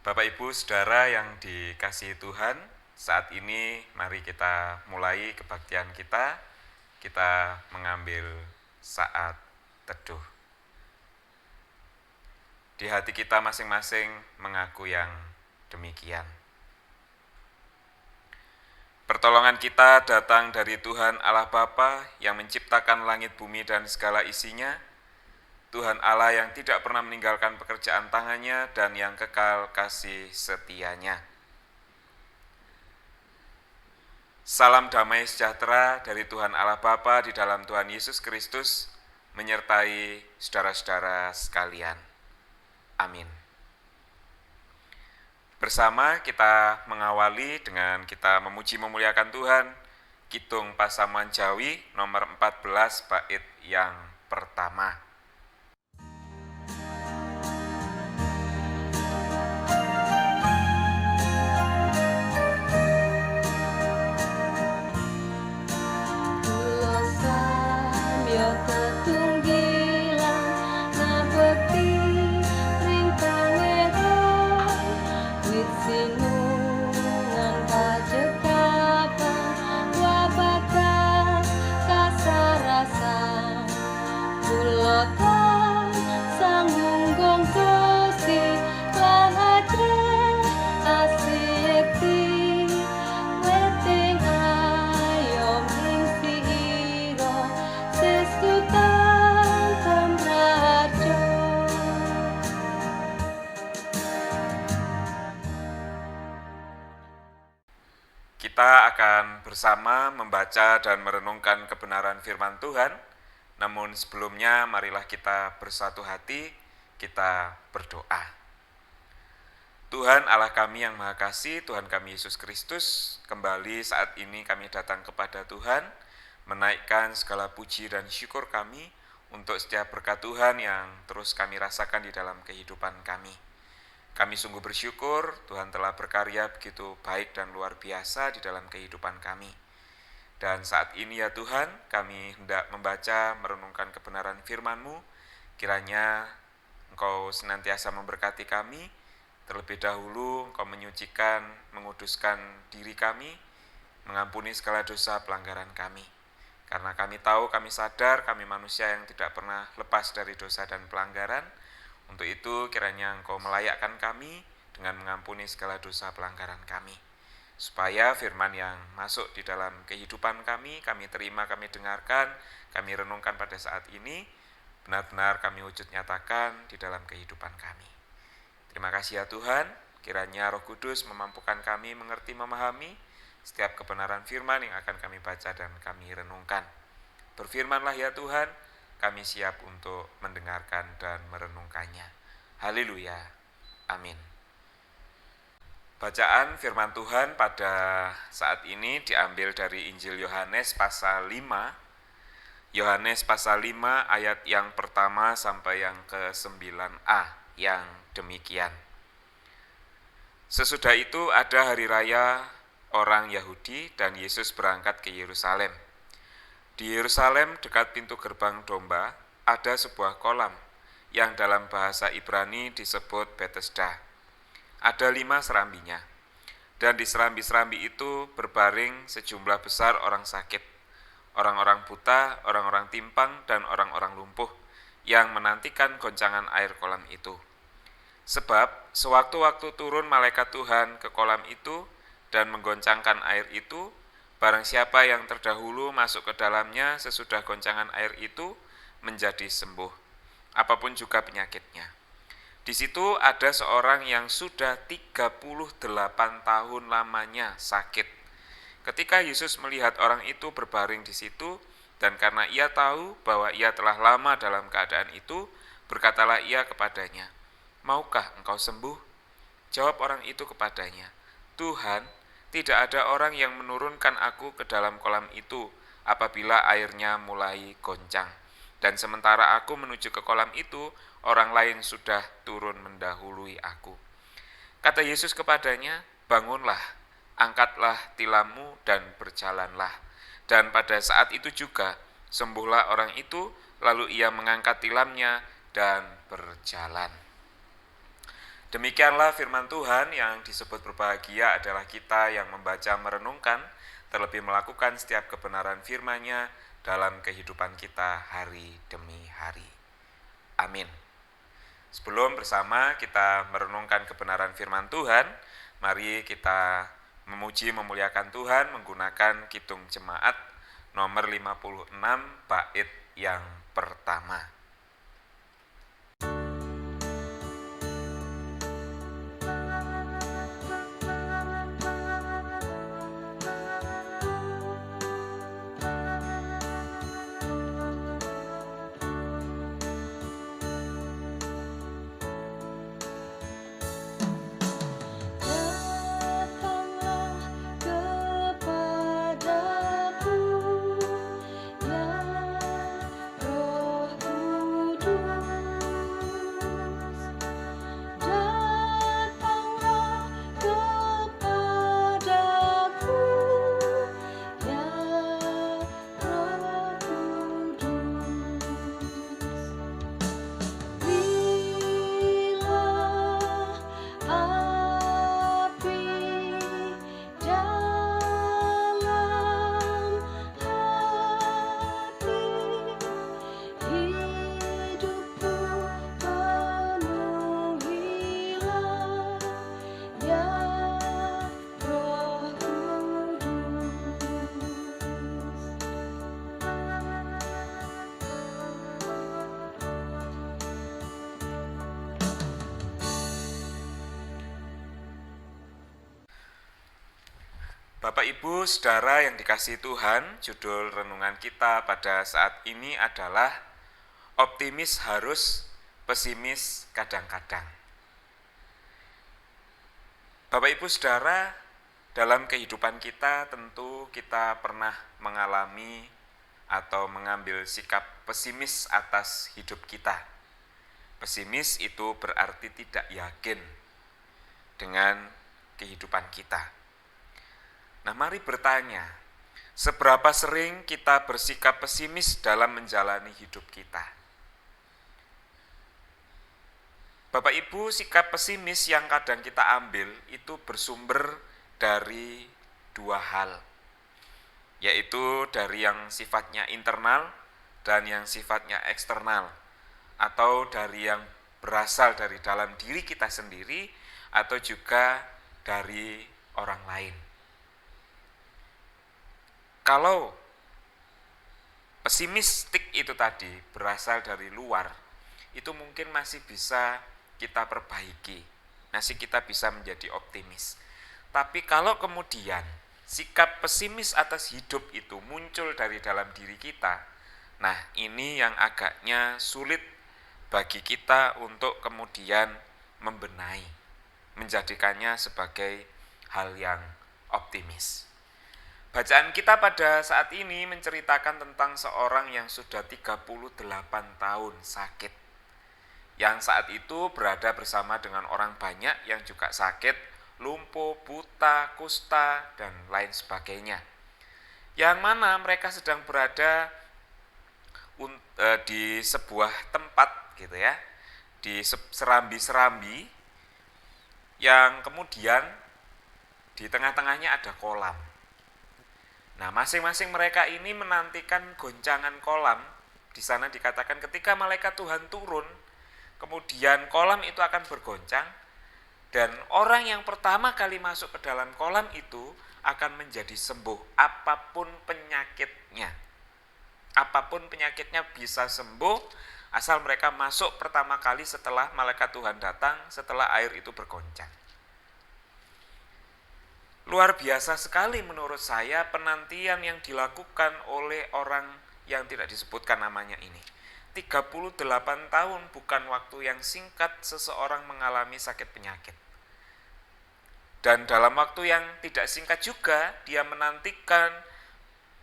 Bapak Ibu Saudara yang dikasihi Tuhan, saat ini mari kita mulai kebaktian kita. Kita mengambil saat teduh. Di hati kita masing-masing mengaku yang demikian. Pertolongan kita datang dari Tuhan Allah Bapa yang menciptakan langit, bumi, dan segala isinya. Tuhan Allah yang tidak pernah meninggalkan pekerjaan tangannya dan yang kekal kasih setianya. Salam damai sejahtera dari Tuhan Allah Bapa di dalam Tuhan Yesus Kristus menyertai saudara-saudara sekalian. Amin. Bersama kita mengawali dengan kita memuji memuliakan Tuhan, Kidung Pasamuan Jawi nomor 14 bait yang pertama. Kita akan bersama membaca dan merenungkan kebenaran firman Tuhan. Namun sebelumnya marilah kita bersatu hati, kita berdoa. Tuhan Allah kami yang Maha Kasih, Tuhan kami Yesus Kristus, kembali saat ini kami datang kepada Tuhan, menaikkan segala puji dan syukur kami untuk setiap berkat Tuhan yang terus kami rasakan di dalam kehidupan kami. Kami sungguh bersyukur Tuhan telah berkarya begitu baik dan luar biasa di dalam kehidupan kami. Dan saat ini ya Tuhan, kami hendak membaca, merenungkan kebenaran firman-Mu. Kiranya Engkau senantiasa memberkati kami. Terlebih dahulu Engkau menyucikan, menguduskan diri kami, mengampuni segala dosa pelanggaran kami. Karena kami tahu, kami sadar, kami manusia yang tidak pernah lepas dari dosa dan pelanggaran. Untuk itu kiranya Engkau melayakkan kami dengan mengampuni segala dosa pelanggaran kami. Supaya firman yang masuk di dalam kehidupan kami terima, kami dengarkan, kami renungkan pada saat ini, benar-benar kami wujud nyatakan di dalam kehidupan kami. Terima kasih ya Tuhan, kiranya Roh Kudus memampukan kami mengerti, memahami setiap kebenaran firman yang akan kami baca dan kami renungkan. Berfirmanlah ya Tuhan, kami siap untuk mendengarkan dan merenungkannya. Haleluya. Amin. Bacaan firman Tuhan pada saat ini diambil dari Injil Yohanes pasal 5. Yohanes pasal 5 ayat yang pertama sampai yang ke-9a yang demikian. Sesudah itu ada hari raya orang Yahudi dan Yesus berangkat ke Yerusalem. Di Yerusalem dekat pintu gerbang domba ada sebuah kolam yang dalam bahasa Ibrani disebut Betesda. Ada 5 serambinya, dan di serambi-serambi itu berbaring sejumlah besar orang sakit, orang-orang buta, orang-orang timpang, dan orang-orang lumpuh yang menantikan goncangan air kolam itu. Sebab sewaktu-waktu turun malaikat Tuhan ke kolam itu dan menggoncangkan air itu, barang siapa yang terdahulu masuk ke dalamnya sesudah goncangan air itu menjadi sembuh, apapun juga penyakitnya. Di situ ada seorang yang sudah 38 tahun lamanya sakit. Ketika Yesus melihat orang itu berbaring di situ, dan karena ia tahu bahwa ia telah lama dalam keadaan itu, berkatalah ia kepadanya, "Maukah engkau sembuh?" Jawab orang itu kepadanya, "Tuhan, tidak ada orang yang menurunkan aku ke dalam kolam itu apabila airnya mulai goncang. Dan sementara aku menuju ke kolam itu, orang lain sudah turun mendahului aku." Kata Yesus kepadanya, "Bangunlah, angkatlah tilammu dan berjalanlah." Dan pada saat itu juga sembuhlah orang itu, lalu ia mengangkat tilamnya dan berjalan. Demikianlah firman Tuhan yang disebut berbahagia adalah kita yang membaca merenungkan, terlebih melakukan setiap kebenaran firman-Nya dalam kehidupan kita hari demi hari. Amin. Sebelum bersama kita merenungkan kebenaran firman Tuhan, mari kita memuji memuliakan Tuhan menggunakan Kidung Jemaat nomor 56 bait yang pertama. Bapak Ibu Saudara yang dikasihi Tuhan, judul renungan kita pada saat ini adalah optimis harus, pesimis kadang-kadang. Bapak Ibu Saudara, dalam kehidupan kita tentu kita pernah mengalami atau mengambil sikap pesimis atas hidup kita. Pesimis itu berarti tidak yakin dengan kehidupan kita. Nah, mari bertanya, seberapa sering kita bersikap pesimis dalam menjalani hidup kita? Bapak Ibu, sikap pesimis yang kadang kita ambil itu bersumber dari dua hal, yaitu dari yang sifatnya internal dan yang sifatnya eksternal, atau dari yang berasal dari dalam diri kita sendiri atau juga dari orang lain. Kalau pesimistik itu tadi berasal dari luar, itu mungkin masih bisa kita perbaiki, masih kita bisa menjadi optimis. Tapi kalau kemudian sikap pesimis atas hidup itu muncul dari dalam diri kita, nah ini yang agaknya sulit bagi kita untuk kemudian membenahi, menjadikannya sebagai hal yang optimis. Bacaan kita pada saat ini menceritakan tentang seorang yang sudah 38 tahun sakit, yang saat itu berada bersama dengan orang banyak yang juga sakit, lumpuh, buta, kusta, dan lain sebagainya. Yang mana mereka sedang berada di sebuah tempat gitu ya, di serambi-serambi yang kemudian di tengah-tengahnya ada kolam. Nah, masing-masing mereka ini menantikan goncangan kolam. Di sana dikatakan ketika malaikat Tuhan turun, kemudian kolam itu akan bergoncang, dan orang yang pertama kali masuk ke dalam kolam itu akan menjadi sembuh apapun penyakitnya. Apapun penyakitnya bisa sembuh asal mereka masuk pertama kali setelah malaikat Tuhan datang, setelah air itu bergoncang. Luar biasa sekali menurut saya penantian yang dilakukan oleh orang yang tidak disebutkan namanya ini. 38 tahun bukan waktu yang singkat seseorang mengalami sakit penyakit. Dan dalam waktu yang tidak singkat juga dia menantikan,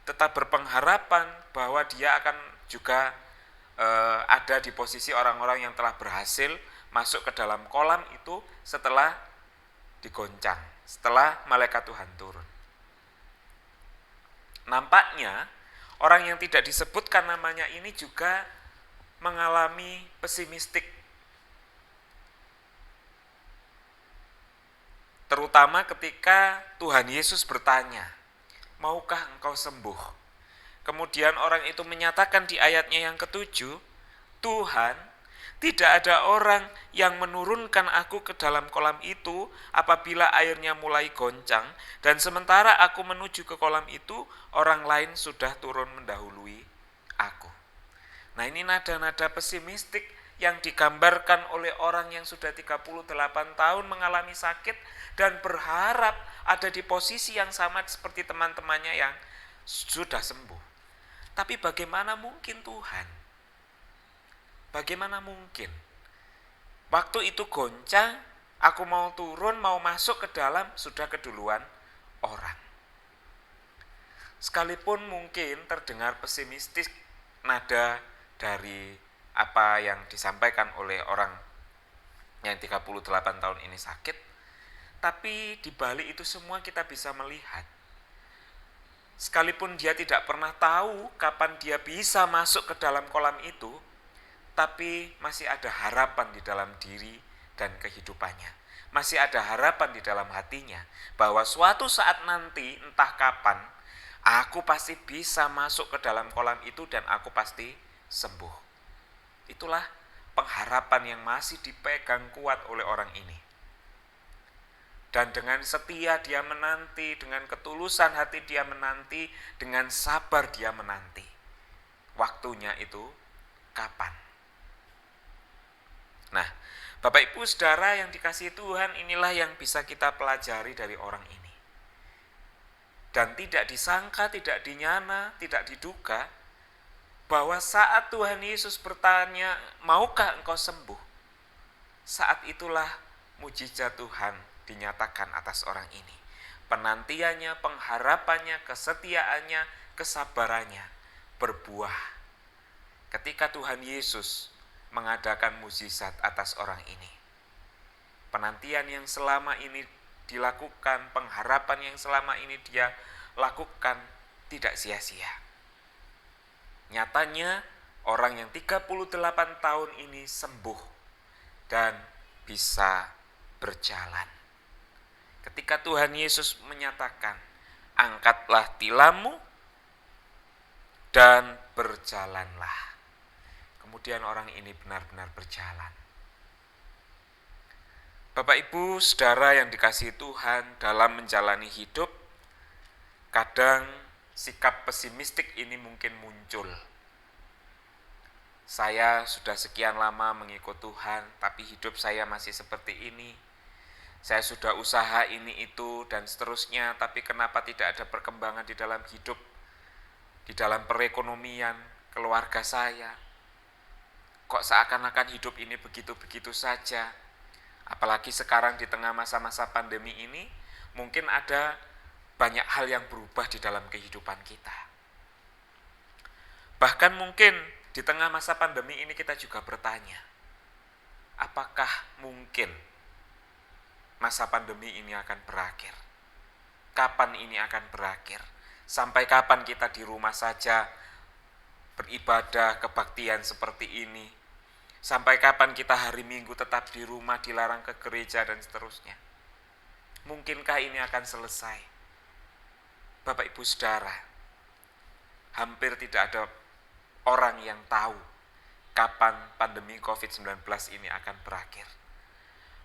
tetap berpengharapan bahwa dia akan juga ada di posisi orang-orang yang telah berhasil masuk ke dalam kolam itu setelah digoncang, setelah malaikat Tuhan turun. Nampaknya orang yang tidak disebutkan namanya ini juga mengalami pesimistik. Terutama ketika Tuhan Yesus bertanya, maukah engkau sembuh? Kemudian orang itu menyatakan di ayatnya yang ketujuh, Tuhan, tidak ada orang yang menurunkan aku ke dalam kolam itu apabila airnya mulai goncang, dan sementara aku menuju ke kolam itu, orang lain sudah turun mendahului aku. Nah, ini nada-nada pesimistik yang digambarkan oleh orang yang sudah 38 tahun mengalami sakit dan berharap ada di posisi yang sama seperti teman-temannya yang sudah sembuh. Tapi bagaimana mungkin Tuhan? Bagaimana mungkin? Waktu itu goncang, aku mau turun, mau masuk ke dalam, sudah keduluan orang. Sekalipun mungkin terdengar pesimistis nada dari apa yang disampaikan oleh orang yang 38 tahun ini sakit, tapi di balik itu semua kita bisa melihat, sekalipun dia tidak pernah tahu kapan dia bisa masuk ke dalam kolam itu, tapi masih ada harapan di dalam diri dan kehidupannya. Masih ada harapan di dalam hatinya bahwa suatu saat nanti, entah kapan, aku pasti bisa masuk ke dalam kolam itu dan aku pasti sembuh. Itulah pengharapan yang masih dipegang kuat oleh orang ini. Dan dengan setia dia menanti, dengan ketulusan hati dia menanti, dengan sabar dia menanti. Waktunya itu kapan? Nah, Bapak Ibu Saudara yang dikasihi Tuhan, inilah yang bisa kita pelajari dari orang ini. Dan tidak disangka, tidak dinyana, tidak diduga, bahwa saat Tuhan Yesus bertanya, maukah engkau sembuh? Saat itulah mujizat Tuhan dinyatakan atas orang ini. Penantiannya, pengharapannya, kesetiaannya, kesabarannya berbuah. Ketika Tuhan Yesus mengadakan mukjizat atas orang ini, penantian yang selama ini dilakukan, pengharapan yang selama ini dia lakukan tidak sia-sia. Nyatanya orang yang 38 tahun ini sembuh dan bisa berjalan. Ketika Tuhan Yesus menyatakan, angkatlah tilammu dan berjalanlah. Kemudian orang ini benar-benar berjalan. Bapak Ibu Saudara yang dikasihi Tuhan, dalam menjalani hidup, kadang sikap pesimistik ini mungkin muncul. Saya sudah sekian lama mengikut Tuhan, tapi hidup saya masih seperti ini. Saya sudah usaha ini itu dan seterusnya, tapi kenapa tidak ada perkembangan di dalam hidup, di dalam perekonomian keluarga saya? Kok seakan-akan hidup ini begitu-begitu saja? Apalagi sekarang di tengah masa-masa pandemi ini, mungkin ada banyak hal yang berubah di dalam kehidupan kita. Bahkan mungkin di tengah masa pandemi ini kita juga bertanya, apakah mungkin masa pandemi ini akan berakhir? Kapan ini akan berakhir? Sampai kapan kita di rumah saja beribadah kebaktian seperti ini? Sampai kapan kita hari Minggu tetap di rumah, dilarang ke gereja dan seterusnya? Mungkinkah ini akan selesai? Bapak Ibu Saudara, hampir tidak ada orang yang tahu kapan pandemi COVID-19 ini akan berakhir.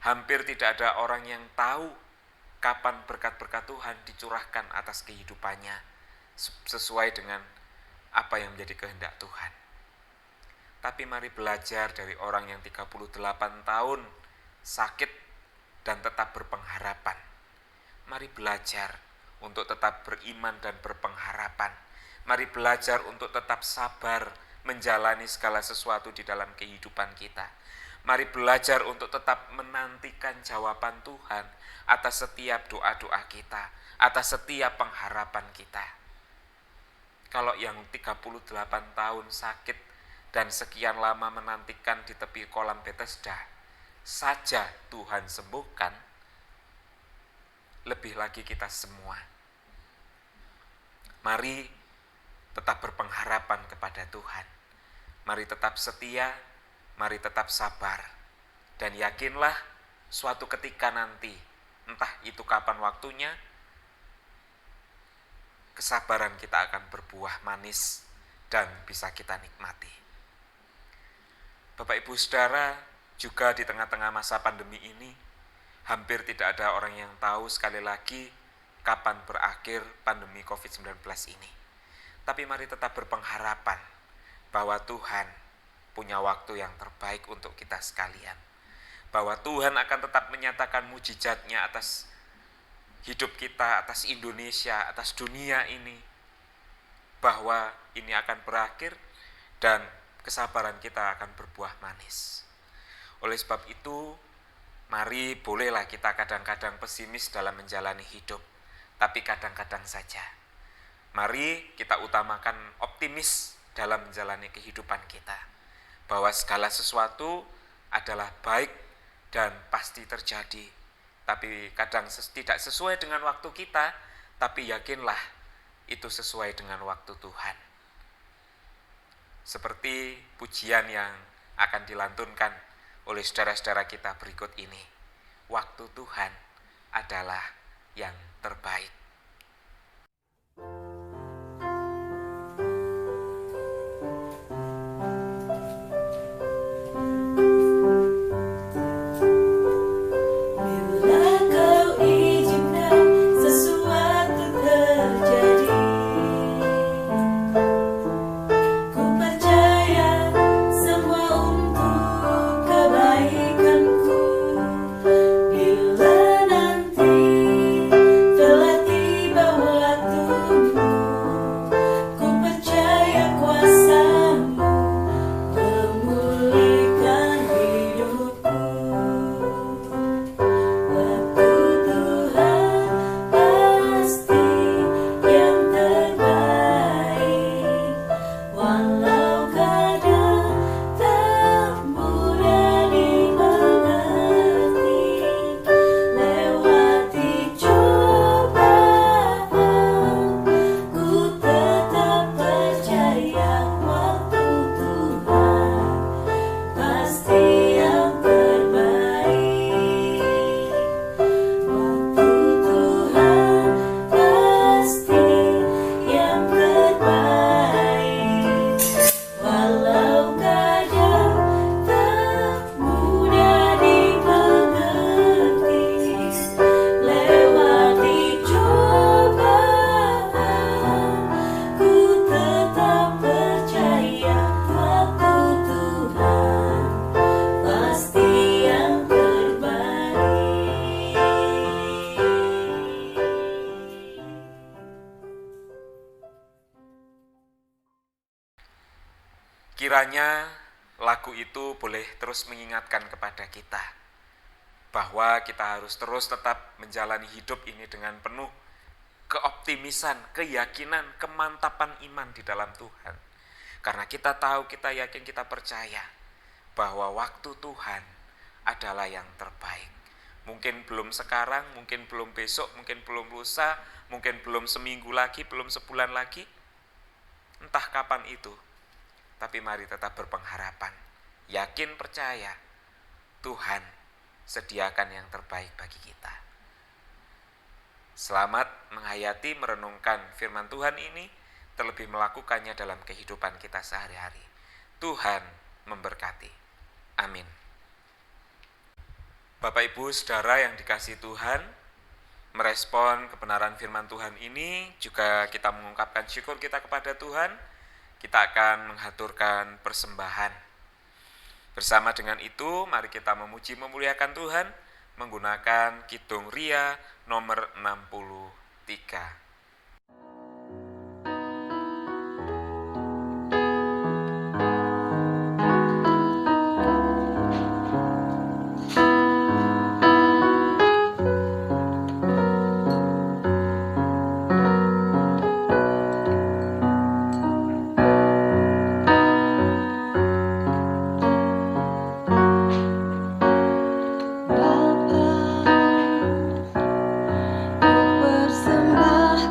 Hampir tidak ada orang yang tahu kapan berkat-berkat Tuhan dicurahkan atas kehidupannya sesuai dengan apa yang menjadi kehendak Tuhan. Tapi mari belajar dari orang yang 38 tahun sakit dan tetap berpengharapan. Mari belajar untuk tetap beriman dan berpengharapan. Mari belajar untuk tetap sabar menjalani segala sesuatu di dalam kehidupan kita. Mari belajar untuk tetap menantikan jawaban Tuhan atas setiap doa-doa kita, atas setiap pengharapan kita. Kalau yang 38 tahun sakit dan sekian lama menantikan di tepi kolam Bethesda saja Tuhan sembuhkan, lebih lagi kita semua. Mari tetap berpengharapan kepada Tuhan. Mari tetap setia, mari tetap sabar. Dan yakinlah suatu ketika nanti entah itu kapan waktunya, kesabaran kita akan berbuah manis dan bisa kita nikmati. Bapak Ibu Saudara, juga di tengah-tengah masa pandemi ini, hampir tidak ada orang yang tahu sekali lagi kapan berakhir pandemi COVID-19 ini. Tapi mari tetap berpengharapan bahwa Tuhan punya waktu yang terbaik untuk kita sekalian. Bahwa Tuhan akan tetap menyatakan mujizatnya atas hidup kita, atas Indonesia, atas dunia ini. Bahwa ini akan berakhir dan kesabaran kita akan berbuah manis. Oleh sebab itu, mari bolehlah kita kadang-kadang pesimis dalam menjalani hidup, tapi kadang-kadang saja. Mari kita utamakan optimis dalam menjalani kehidupan kita, bahwa segala sesuatu adalah baik dan pasti terjadi. Tapi kadang tidak sesuai dengan waktu kita, tapi yakinlah itu sesuai dengan waktu Tuhan. Seperti pujian yang akan dilantunkan oleh saudara-saudara kita berikut ini. Waktu Tuhan adalah yang terbaik. Kiranya lagu itu boleh terus mengingatkan kepada kita bahwa kita harus terus tetap menjalani hidup ini dengan penuh keoptimisan, keyakinan, kemantapan iman di dalam Tuhan. Karena kita tahu, kita yakin, kita percaya bahwa waktu Tuhan adalah yang terbaik. Mungkin belum sekarang, mungkin belum besok, mungkin belum lusa, mungkin belum seminggu lagi, belum sebulan lagi. Entah kapan itu. Tapi mari tetap berpengharapan, yakin, percaya Tuhan sediakan yang terbaik bagi kita. Selamat menghayati, merenungkan firman Tuhan ini, terlebih melakukannya dalam kehidupan kita sehari-hari. Tuhan memberkati. Amin. Bapak Ibu Saudara yang dikasihi Tuhan, merespon kebenaran firman Tuhan ini juga kita mengungkapkan syukur kita kepada Tuhan. Kita akan menghaturkan persembahan. Bersama dengan itu, mari kita memuji memuliakan Tuhan menggunakan Kidung Ria nomor 63. Persembahkan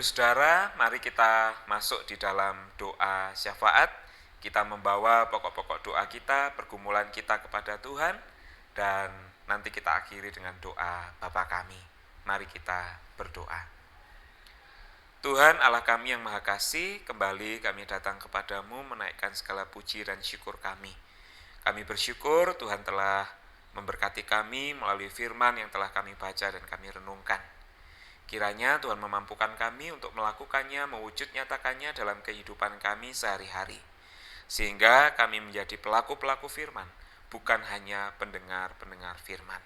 Ibu Saudara, mari kita masuk di dalam doa syafaat. Kita membawa pokok-pokok doa kita, pergumulan kita kepada Tuhan, dan nanti kita akhiri dengan doa Bapa kami. Mari kita berdoa. Tuhan Allah kami yang Maha Kasih, kembali kami datang kepadamu menaikkan segala puji dan syukur kami. Kami bersyukur Tuhan telah memberkati kami melalui firman yang telah kami baca dan kami renungkan. Kiranya Tuhan memampukan kami untuk melakukannya, mewujud nyatakannya dalam kehidupan kami sehari-hari. Sehingga kami menjadi pelaku-pelaku firman, bukan hanya pendengar-pendengar firman.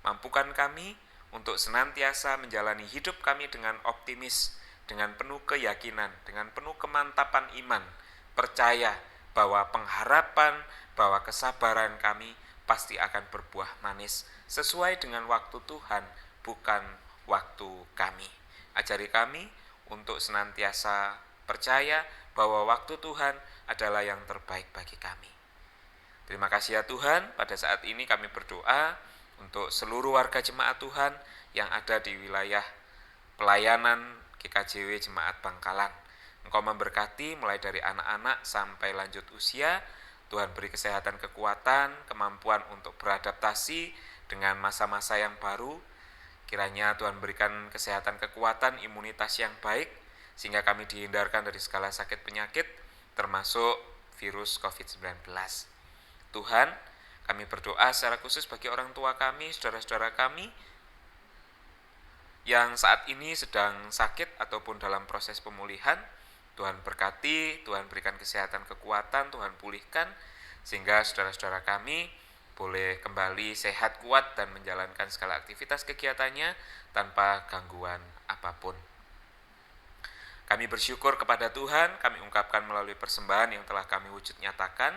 Mampukan kami untuk senantiasa menjalani hidup kami dengan optimis, dengan penuh keyakinan, dengan penuh kemantapan iman, percaya bahwa pengharapan, bahwa kesabaran kami pasti akan berbuah manis sesuai dengan waktu Tuhan, bukan waktu kami. Ajari kami untuk senantiasa percaya bahwa waktu Tuhan adalah yang terbaik bagi kami. Terima kasih ya Tuhan, pada saat ini kami berdoa untuk seluruh warga jemaat Tuhan yang ada di wilayah pelayanan GKJW Jemaat Bangkalan. Engkau memberkati mulai dari anak-anak sampai lanjut usia. Tuhan beri kesehatan, kekuatan, kemampuan untuk beradaptasi dengan masa-masa yang baru. Kiranya Tuhan berikan kesehatan, kekuatan, imunitas yang baik, sehingga kami dihindarkan dari segala sakit penyakit, termasuk virus COVID-19. Tuhan, kami berdoa secara khusus bagi orang tua kami, saudara-saudara kami, yang saat ini sedang sakit ataupun dalam proses pemulihan. Tuhan berkati, Tuhan berikan kesehatan, kekuatan, Tuhan pulihkan, sehingga saudara-saudara kami boleh kembali sehat, kuat, dan menjalankan segala aktivitas kegiatannya tanpa gangguan apapun. Kami bersyukur kepada Tuhan, kami ungkapkan melalui persembahan yang telah kami wujud nyatakan.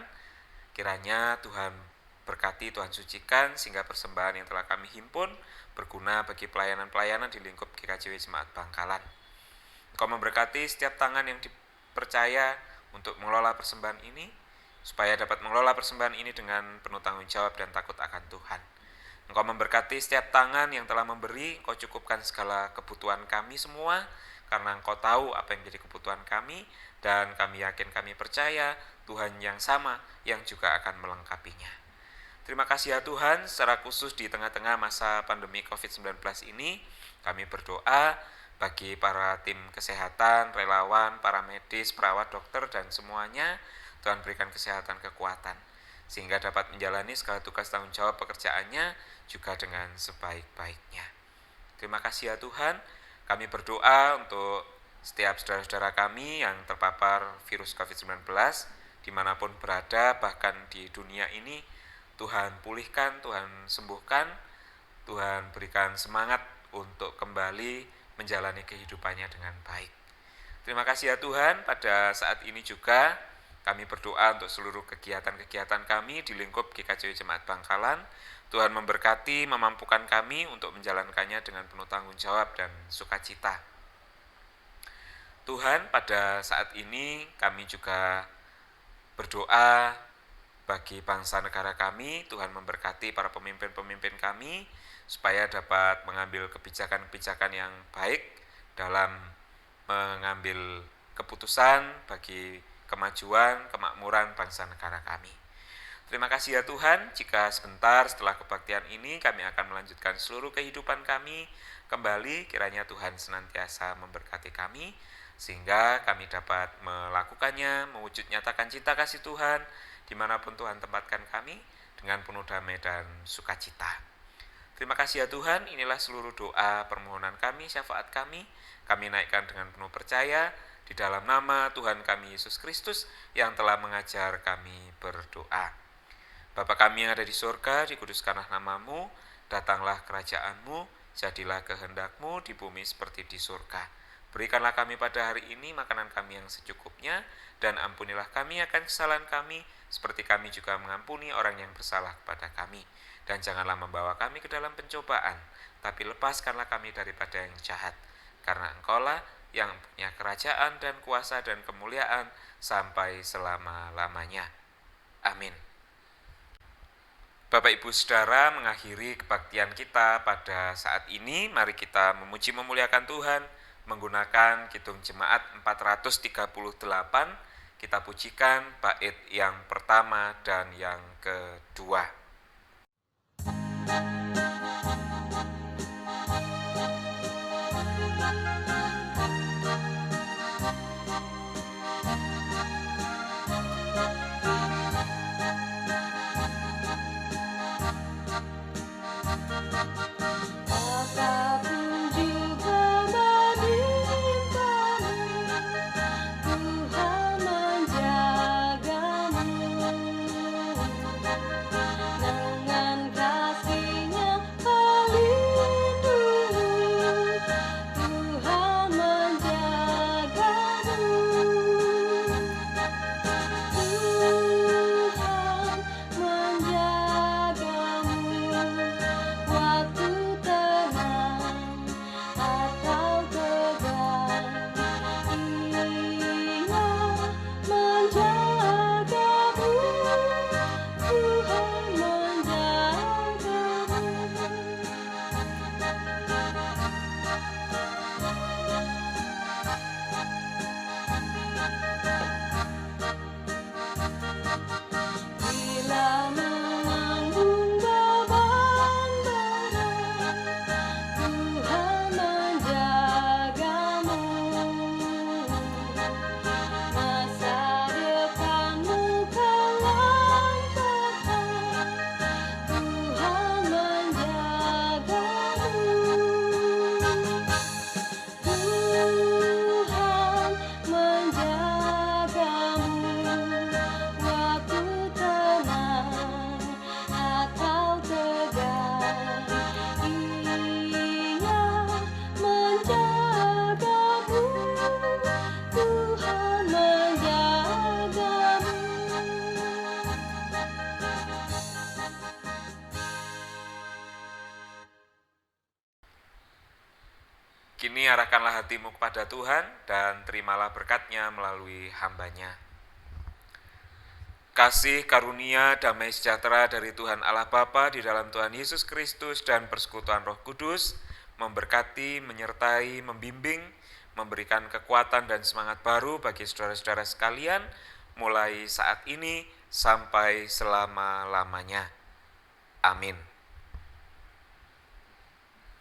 Kiranya Tuhan berkati, Tuhan sucikan, sehingga persembahan yang telah kami himpun berguna bagi pelayanan-pelayanan di lingkup GKJW Jemaat Bangkalan. Engkau memberkati setiap tangan yang dipercaya untuk mengelola persembahan ini, supaya dapat mengelola persembahan ini dengan penuh tanggung jawab dan takut akan Tuhan. Engkau memberkati setiap tangan yang telah memberi, Engkau cukupkan segala kebutuhan kami semua, karena Engkau tahu apa yang menjadi kebutuhan kami, dan kami yakin, kami percaya Tuhan yang sama yang juga akan melengkapinya. Terima kasih ya Tuhan, secara khusus di tengah-tengah masa pandemi COVID-19 ini, kami berdoa bagi para tim kesehatan, relawan, para medis, perawat, dokter, dan semuanya. Tuhan berikan kesehatan, kekuatan, sehingga dapat menjalani segala tugas tanggung jawab pekerjaannya juga dengan sebaik-baiknya. Terima kasih ya Tuhan, kami berdoa untuk setiap saudara-saudara kami yang terpapar virus COVID-19, dimanapun berada, bahkan di dunia ini. Tuhan pulihkan, Tuhan sembuhkan, Tuhan berikan semangat untuk kembali menjalani kehidupannya dengan baik. Terima kasih ya Tuhan, pada saat ini juga kami berdoa untuk seluruh kegiatan-kegiatan kami di lingkup GKJW Jemaat Bangkalan. Tuhan memberkati, memampukan kami untuk menjalankannya dengan penuh tanggung jawab dan sukacita. Tuhan, pada saat ini kami juga berdoa bagi bangsa negara kami. Tuhan memberkati para pemimpin-pemimpin kami, supaya dapat mengambil kebijakan-kebijakan yang baik dalam mengambil keputusan bagi kemajuan, kemakmuran bangsa negara kami. Terima kasih ya Tuhan, jika sebentar setelah kebaktian ini kami akan melanjutkan seluruh kehidupan kami kembali, kiranya Tuhan senantiasa memberkati kami, sehingga kami dapat melakukannya, mewujud nyatakan cinta kasih Tuhan, dimanapun Tuhan tempatkan kami, dengan penuh damai dan sukacita. Terima kasih ya Tuhan, inilah seluruh doa permohonan kami, syafaat kami naikkan dengan penuh percaya, di dalam nama Tuhan kami Yesus Kristus yang telah mengajar kami berdoa. Bapa kami yang ada di surga, dikuduskanlah namamu, datanglah kerajaanmu, jadilah kehendak-Mu di bumi seperti di surga. Berikanlah kami pada hari ini makanan kami yang secukupnya, dan ampunilah kami akan kesalahan kami, seperti kami juga mengampuni orang yang bersalah kepada kami. Dan janganlah membawa kami ke dalam pencobaan, tapi lepaskanlah kami daripada yang jahat. Karena Engkaulah yang punya kerajaan dan kuasa dan kemuliaan sampai selama-lamanya. Amin. Bapak Ibu Saudara, mengakhiri kebaktian kita pada saat ini, mari kita memuji memuliakan Tuhan menggunakan Kidung Jemaat 438, kita pujikan bait yang pertama dan yang kedua. Kini arahkanlah hatimu kepada Tuhan dan terimalah berkat-Nya melalui hamba-Nya. Kasih karunia damai sejahtera dari Tuhan Allah Bapa di dalam Tuhan Yesus Kristus dan persekutuan Roh Kudus memberkati, menyertai, membimbing, memberikan kekuatan dan semangat baru bagi saudara-saudara sekalian mulai saat ini sampai selama-lamanya. Amin.